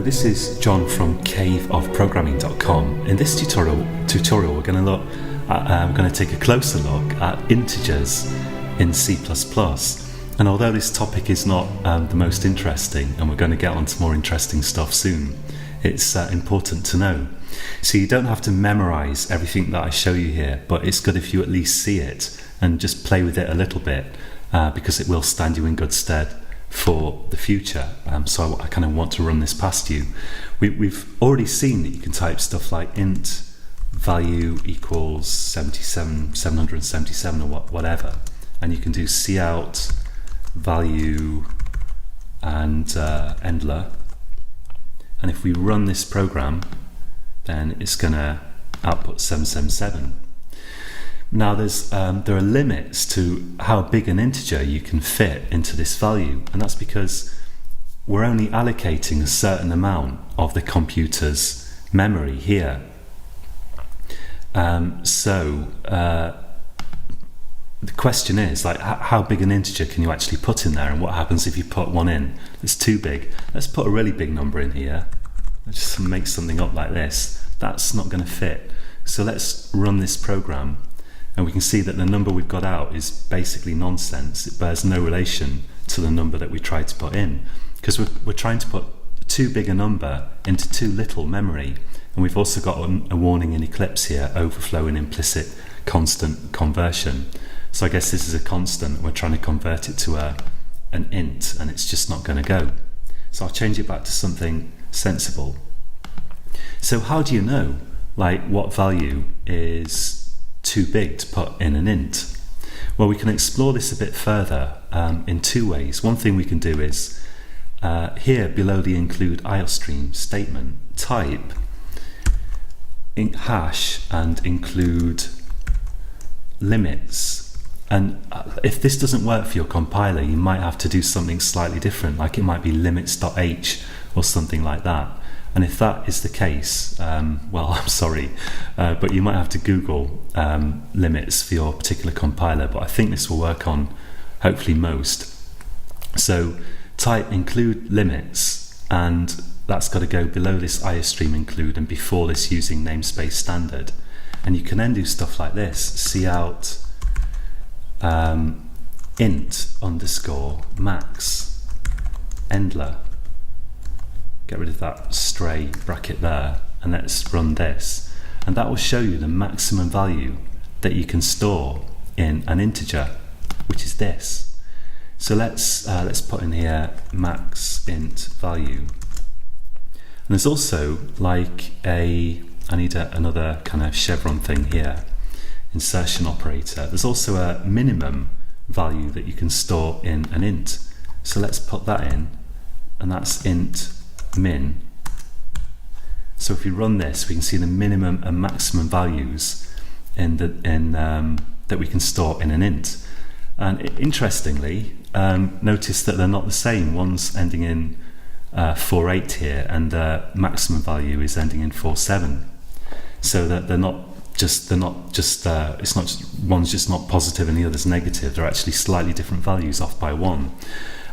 this is John from caveofprogramming.com. In this tutorial we're going to take a closer look at integers in C++. And although this topic is not the most interesting, and we're going to get on to more interesting stuff soon, it's important to know. So you don't have to memorize everything that I show you here, but it's good if you at least see it and just play with it a little bit, because it will stand you in good stead for the future. So I kind of want to run this past you. We've already seen that you can type stuff like int value equals 777 or whatever, and you can do cout value and endler, and if we run this program, then it's going to output 777. Now there are limits to how big an integer you can fit into this value, and that's because we're only allocating a certain amount of the computer's memory here. So the question is, like, how big an integer can you actually put in there, and what happens if you put one in that's too big? Let's put a really big number in here. Let's just make something up like this. That's not going to fit. So let's run this program, and we can see that the number we've got out is basically nonsense. It bears no relation to the number that we tried to put in, because we're trying to put too big a number into too little memory. And we've also got a warning in Eclipse here, overflow and implicit constant conversion. So I guess this is a constant, and we're trying to convert it to an int, and it's just not going to go. So I'll change it back to something sensible. So how do you know, like, what value is too big to put in an int? Well, we can explore this a bit further in two ways. One thing we can do is here below the include iostream statement, type hash and include limits. And if this doesn't work for your compiler, you might have to do something slightly different, like it might be limits.h or something like that. And if that is the case, well, I'm sorry, but you might have to Google limits for your particular compiler, but I think this will work on hopefully most. So type include limits, and that's got to go below this iostream include and before this using namespace standard. And you can then do stuff like this, cout int underscore max endler. Get rid of that stray bracket there, and let's run this, and that will show you the maximum value that you can store in an integer, which is this. So let's put in here max int value. And there's also like I need another kind of chevron thing here, insertion operator. There's also a minimum value that you can store in an int. So let's put that in, and that's int min. So if we run this, we can see the minimum and maximum values that we can store in an int. And interestingly, notice that they're not the same. One's ending in 48 here, and the maximum value is ending in 47. So that it's not just one's just not positive and the other's negative. They're actually slightly different values off by one.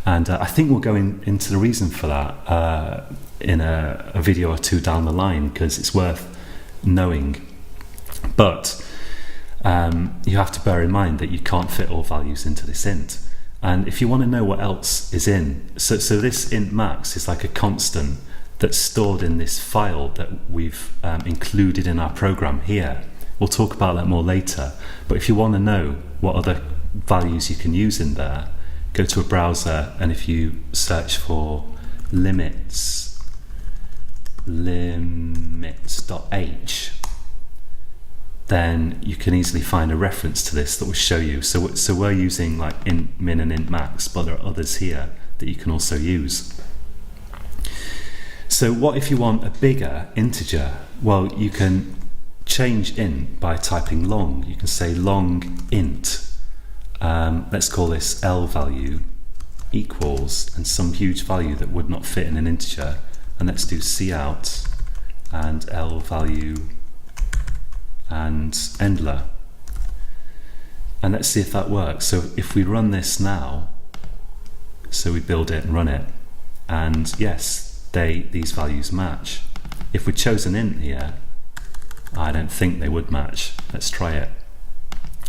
And I think we'll go into the reason for that in a video or two down the line, because it's worth knowing. But you have to bear in mind that you can't fit all values into this int. And if you want to know what else is in, so this int max is like a constant that's stored in this file that we've included in our program here. We'll talk about that more later. But if you want to know what other values you can use in there, go to a browser, and if you search for limits.h, then you can easily find a reference to this that will show you. So we're using like int min and int max, but there are others here that you can also use. So what if you want a bigger integer? Well, you can change int by typing long. You can say long int. Let's call this L value equals, and some huge value that would not fit in an integer, and let's do cout and L value and endler, and let's see if that works. So if we run this now, so we build it and run it, and yes, these values match. If we chose an int here, I don't think they would match. Let's try it,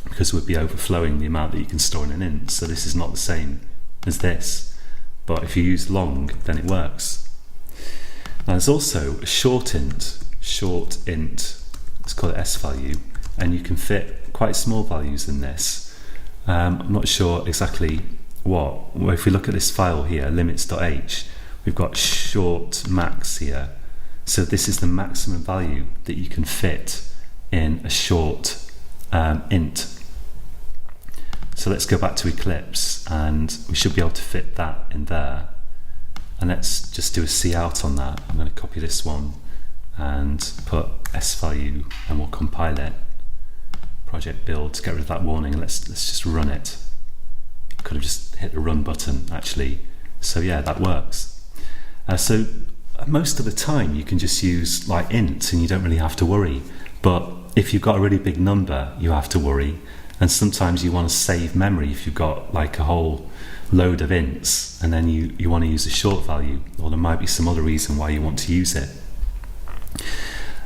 because we'd be overflowing the amount that you can store in an int. So this is not the same as this, but if you use long, then it works. Now there's also a short int, let's call it s value, and you can fit quite small values in this. I'm not sure exactly what. Well, if we look at this file here, limits.h, we've got short max here. So this is the maximum value that you can fit in a short int. So let's go back to Eclipse, and we should be able to fit that in there. And let's just do a cout on that. I'm going to copy this one and put s value, and we'll compile it. Project build to get rid of that warning. Let's just run it. Could have just hit the run button actually. So yeah, that works. So most of the time you can just use like ints and you don't really have to worry. But if you've got a really big number, you have to worry. And sometimes you want to save memory if you've got like a whole load of ints, and then you want to use a short value, or there might be some other reason why you want to use it.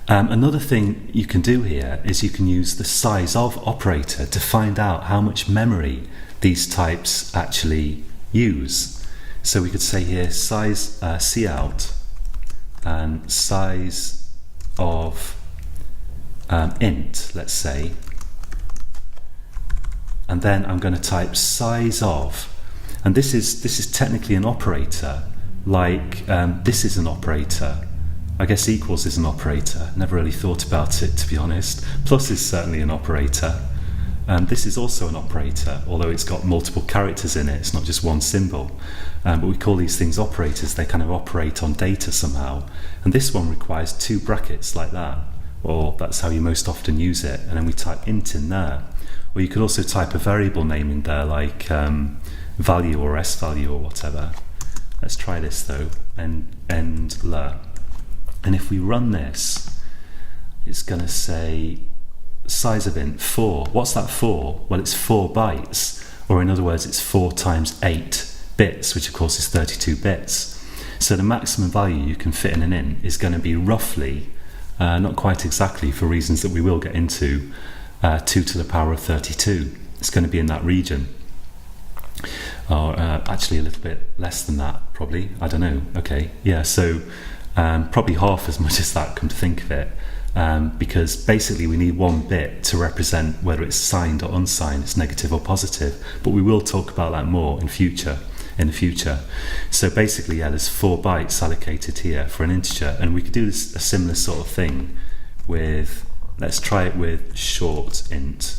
Another thing you can do here is you can use the Sizeof operator to find out how much memory these types actually use. So we could say here size cout and size of int, let's say, and then I'm going to type size of, and this is technically an operator, like this is an operator. I guess equals is an operator. Never really thought about it, to be honest. Plus is certainly an operator. This is also an operator, although it's got multiple characters in it. It's not just one symbol. But we call these things operators. They kind of operate on data somehow. And this one requires 2 brackets like that, or that's how you most often use it. And then we type int in there. Or you could also type a variable name in there, like value or s value or whatever. Let's try this though, and la. And if we run this, it's going to say size of int 4. What's that for? Well, it's 4 bytes, or in other words, it's 4 times 8 bits, which of course is 32 bits. So the maximum value you can fit in an int is going to be roughly, not quite exactly for reasons that we will get into, 2 to the power of 32. It's going to be in that region. Or actually a little bit less than that, probably. I don't know. Okay, yeah, so probably half as much as that, come to think of it, because basically we need 1 bit to represent whether it's signed or unsigned, it's negative or positive, but we will talk about that more in the future. So basically, yeah, there's 4 bytes allocated here for an integer, and we could do this, a similar sort of thing with, let's try it with short int,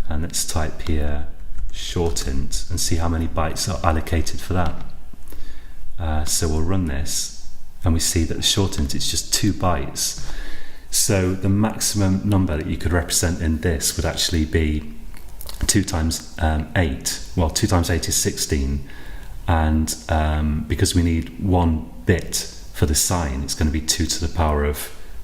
and let's type here short int and see how many bytes are allocated for that. So we'll run this, and we see that the short int is just 2 bytes. So the maximum number that you could represent in this would actually be 2 times 8. Well, 2 times 8 is 16, and because we need 1 bit for the sign, it's going to be 2 to the power of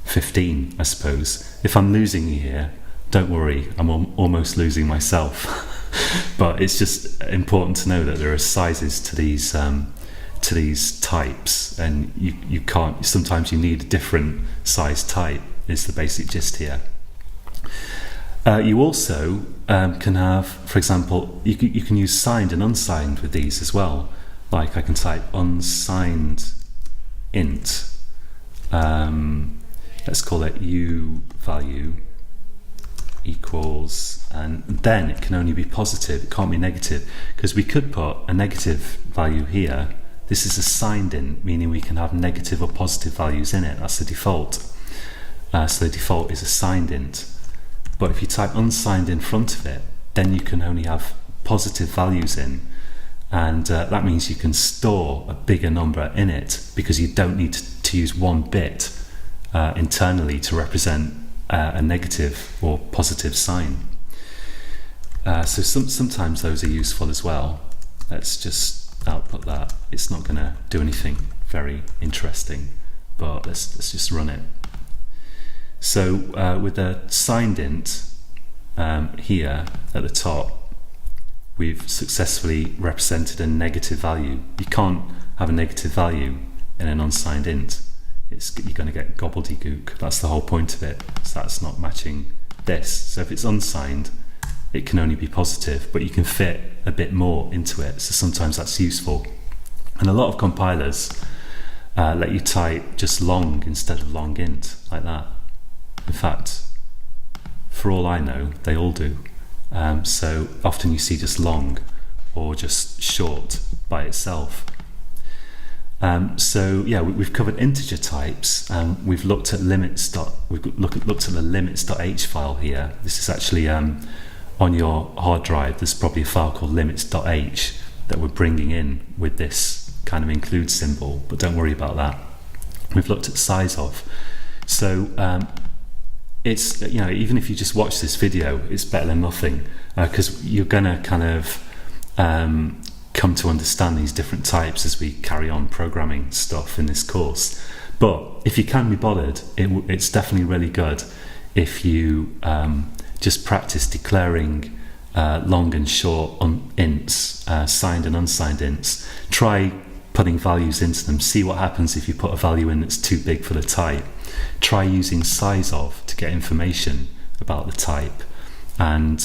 15, I suppose. If I'm losing you here, don't worry, I'm almost losing myself. But it's just important to know that there are sizes to these types, and you can't, sometimes you need a different size type, is the basic gist here. You also can have, for example, you can use signed and unsigned with these as well. Like I can type unsigned int, let's call it u value equals, and then it can only be positive, it can't be negative, because we could put a negative value here. This is a signed int, meaning we can have negative or positive values in it. That's the default. So the default is a signed int. But if you type unsigned in front of it, then you can only have positive values in, and that means you can store a bigger number in it, because you don't need to use 1 bit internally to represent a negative or positive sign. So sometimes those are useful as well. Let's just output that. It's not going to do anything very interesting, but let's just run it. So with the signed int here at the top, we've successfully represented a negative value. You can't have a negative value in an unsigned int, you're going to get gobbledygook. That's the whole point of it. So that's not matching this. So if it's unsigned, it can only be positive, but you can fit a bit more into it. So sometimes that's useful. And a lot of compilers let you type just long instead of long int, like that. In fact, for all I know, they all do. So often you see just long or just short by itself. So yeah, we've covered integer types. We've looked at we've looked at the limits.h file here. This is actually on your hard drive. There's probably a file called limits.h that we're bringing in with this kind of include symbol, but don't worry about that. We've looked at Sizeof. So it's, even if you just watch this video, it's better than nothing, because you're gonna kind of come to understand these different types as we carry on programming stuff in this course. But if you can be bothered, it's definitely really good if you just practice declaring long and short ints, signed and unsigned ints. Try putting values into them. See what happens if you put a value in that's too big for the type. Try using Sizeof to get information about the type, and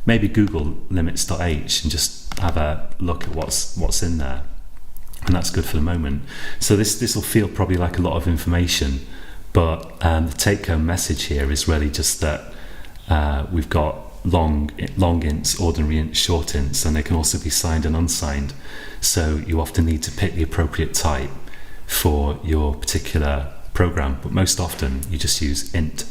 maybe Google limits.h and just have a look at what's in there. And that's good for the moment. So this will feel probably like a lot of information, but the take-home message here is really just that we've got long ints, ordinary ints, short ints, and they can also be signed and unsigned. So you often need to pick the appropriate type for your particular program, but most often you just use int.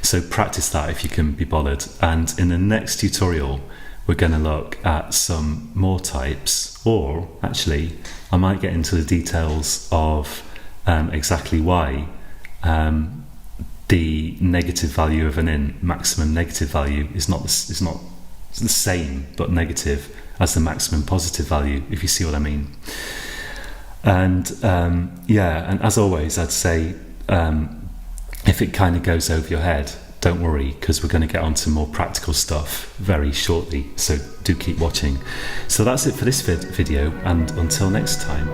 So practice that if you can be bothered. And in the next tutorial, we're going to look at some more types, or actually I might get into the details of exactly why the negative value of an int, maximum negative value, is not the same but negative as the maximum positive value, if you see what I mean. And and as always, I'd say if it kind of goes over your head, don't worry, because we're going to get on to more practical stuff very shortly, so do keep watching. So that's it for this video, and until next time.